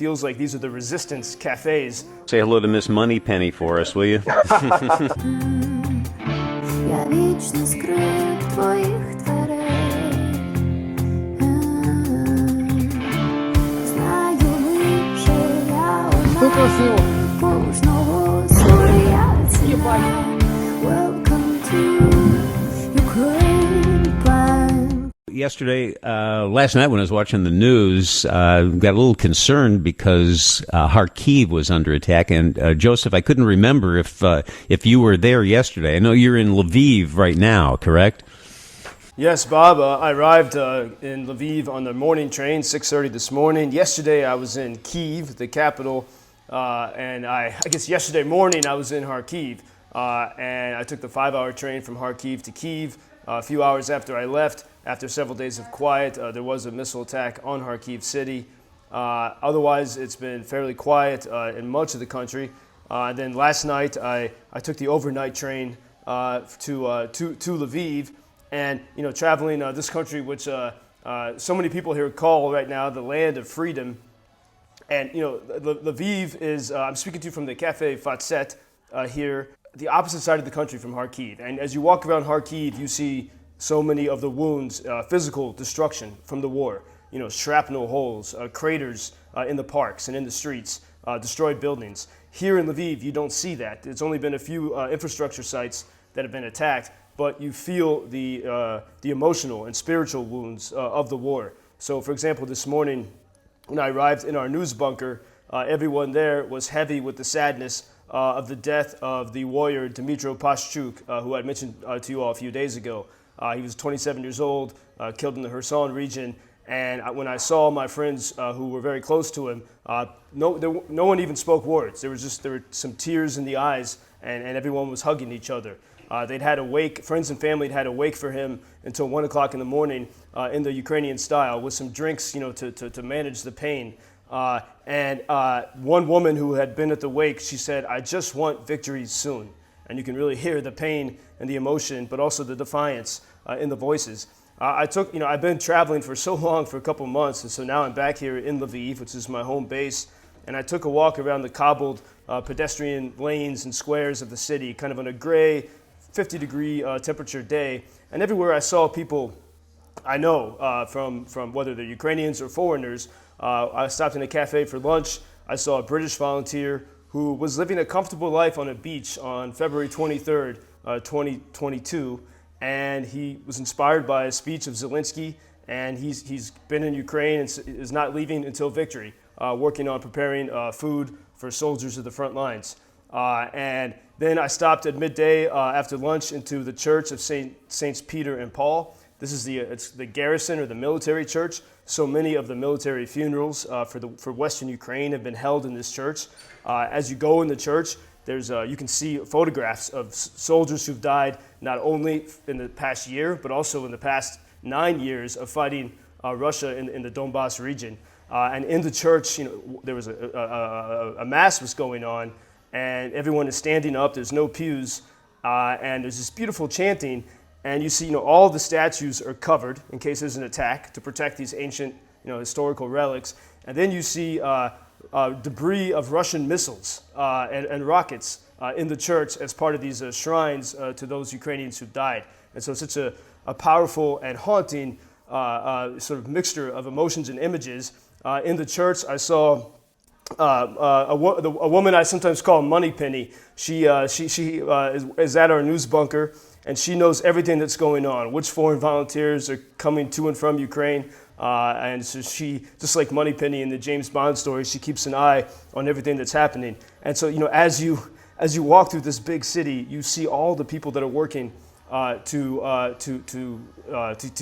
Feels like these are the resistance cafes. Say hello to Miss Moneypenny for us, will you? Я вічно скрип твоїх дверей. Знаю лише я одна кожного своя ціна. Welcome to Ukraine plan. Yesterday, last night when I was watching the news, got a little concerned because Kharkiv was under attack. And Joseph, I couldn't remember if you were there yesterday. I know you're in Lviv right now, correct? Yes, Bob. I arrived in Lviv on the morning train, 6:30 this morning. Yesterday I was in Kyiv, the capital, and I guess yesterday morning I was in Kharkiv, and I took the 5-hour train from Kharkiv to Kyiv. A few hours after I left, after several days of quiet, there was a missile attack on Kharkiv city. Otherwise, it's been fairly quiet in much of the country. Then last night, I took the overnight train to Lviv, and traveling this country, which so many people here call right now the land of freedom. And Lviv is. I'm speaking to you from the Cafés here, the opposite side of the country from Kharkiv. And as you walk around Kharkiv, you see so many of the wounds, physical destruction from the war. Shrapnel holes, craters in the parks and in the streets, destroyed buildings. Here in Lviv, you don't see that. It's only been a few infrastructure sites that have been attacked, but you feel the emotional and spiritual wounds of the war. So, for example, this morning when I arrived in our news bunker, everyone there was heavy with the sadness of the death of the warrior Dmytro Pashchuk, who I mentioned to you all a few days ago. He was 27 years old, killed in the Kherson region, and when I saw my friends who were very close to him, no one even spoke words. There were some tears in the eyes, and everyone was hugging each other. They'd had a wake, friends and family had had a wake for him until 1 o'clock in the morning in the Ukrainian style with some drinks, to manage the pain. And one woman who had been at the wake, she said, "I just want victory soon." And you can really hear the pain and the emotion, but also the defiance in the voices. I've been traveling for so long, for a couple months, and so now I'm back here in Lviv, which is my home base, and I took a walk around the cobbled pedestrian lanes and squares of the city, kind of on a gray, 50-degree temperature day, and everywhere I saw people I know from whether they're Ukrainians or foreigners. I stopped in a cafe for lunch. I saw a British volunteer who was living a comfortable life on a beach on February 23rd, 2022, and he was inspired by a speech of Zelensky, and he's been in Ukraine and is not leaving until victory, working on preparing food for soldiers at the front lines. And then I stopped at midday after lunch into the church of Saints Peter and Paul. This is it's the garrison or the military church. So many of the military funerals for Western Ukraine have been held in this church. As you go in the church, you can see photographs of soldiers who've died not only in the past year, but also in the past 9 years of fighting Russia in the Donbass region. And in the church, there was a mass was going on, and everyone is standing up. There's no pews, and there's this beautiful chanting. And you see, all the statues are covered in case there's an attack to protect these ancient, historical relics. And then you see debris of Russian missiles and rockets in the church as part of these shrines to those Ukrainians who died. And so it's such a powerful and haunting sort of mixture of emotions and images. In the church, I saw a woman I sometimes call Moneypenny. She is at our news bunker, and she knows everything that's going on, which foreign volunteers are coming to and from Ukraine. And so she, just like Moneypenny in the James Bond story, she keeps an eye on everything that's happening. And so, as you walk through this big city, you see all the people that are working to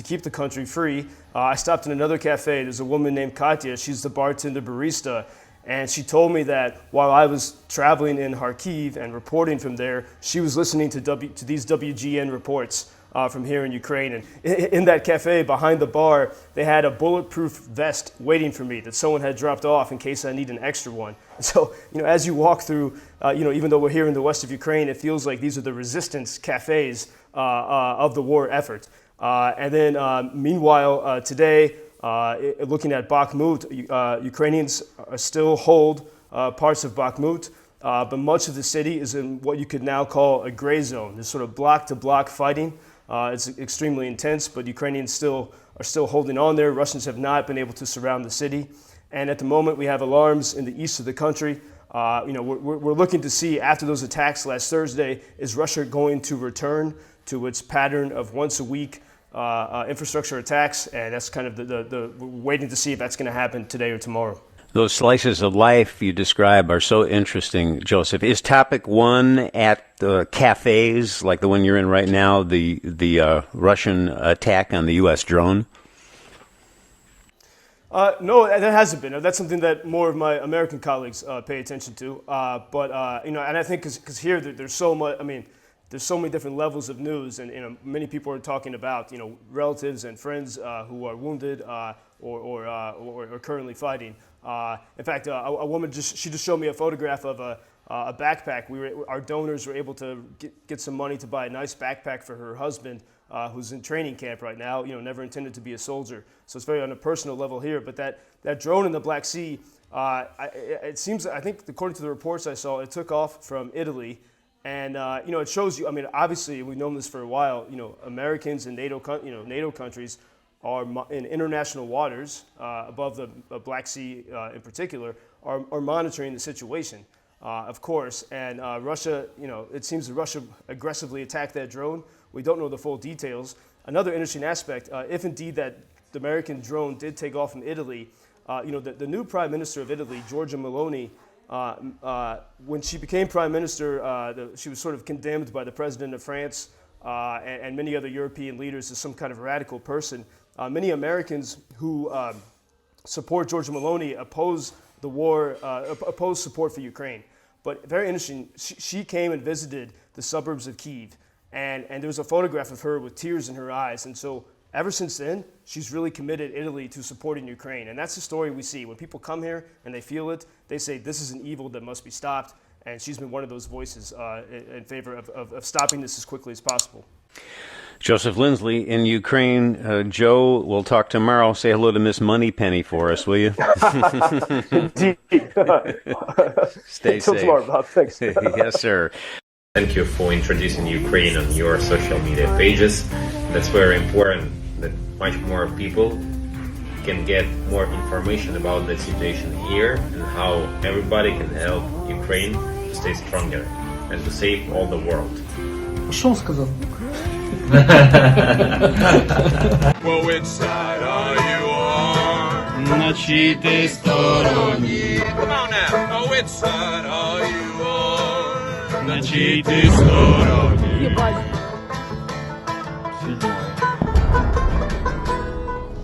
keep the country free. I stopped in another cafe. There's a woman named Katya. She's the bartender barista. And she told me that while I was traveling in Kharkiv and reporting from there, she was listening to these WGN reports from here in Ukraine. And in that cafe behind the bar, they had a bulletproof vest waiting for me that someone had dropped off in case I need an extra one. And so, as you walk through, even though we're here in the west of Ukraine, it feels like these are the resistance cafes of the war effort. And then meanwhile, today, Looking at Bakhmut, Ukrainians still hold parts of Bakhmut, but much of the city is in what you could now call a gray zone. There's sort of block-to-block fighting. It's extremely intense, but Ukrainians are still holding on there. Russians have not been able to surround the city. And at the moment, we have alarms in the east of the country. We're looking to see, after those attacks last Thursday, is Russia going to return to its pattern of once a week infrastructure attacks? And that's kind of we're waiting to see if that's going to happen today or tomorrow. Those slices of life you describe are so interesting, Joseph. Is topic one at the cafes, like the one you're in right now, the Russian attack on the U.S. drone? No, that hasn't been. That's something that more of my American colleagues pay attention to. And I think because here there's so much. I mean, there's so many different levels of news, and many people are talking about relatives and friends who are wounded or currently fighting. In fact, a woman just showed me a photograph of a backpack. Our donors were able to get some money to buy a nice backpack for her husband, who's in training camp right now. Never intended to be a soldier. So it's very on a personal level here. But that drone in the Black Sea, it seems. I think according to the reports I saw, it took off from Italy. And it shows you. I mean, obviously we've known this for a while. Americans and NATO countries are in international waters above the Black Sea in particular are monitoring the situation, of course. And Russia, it seems that Russia aggressively attacked that drone. We don't know the full details. Another interesting aspect, if indeed that the American drone did take off from Italy, the new Prime Minister of Italy, Giorgia Meloni. When she became prime minister, she was sort of condemned by the president of France and many other European leaders as some kind of radical person. Many Americans who support Giorgia Meloni oppose the war, oppose support for Ukraine. But very interesting, she came and visited the suburbs of Kyiv, and there was a photograph of her with tears in her eyes. And so ever since then, she's really committed Italy to supporting Ukraine. And that's the story we see. When people come here and they feel it, they say this is an evil that must be stopped. And she's been one of those voices in favor of stopping this as quickly as possible. Joseph Lindsley in Ukraine. Joe, we'll talk tomorrow. Say hello to Miss Moneypenny for us, will you? Indeed. Stay safe. Till tomorrow, Bob. Thanks. Yes, sir. Thank you for introducing Ukraine on your social media pages. That's very important that much more people can get more information about the situation here and how everybody can help Ukraine to stay stronger and to save all the world. Что он сказал? Well, which side are you on? На чьей ты стороне? Come on now. Oh, which side are you on? На чьей ты стороне? Ебать.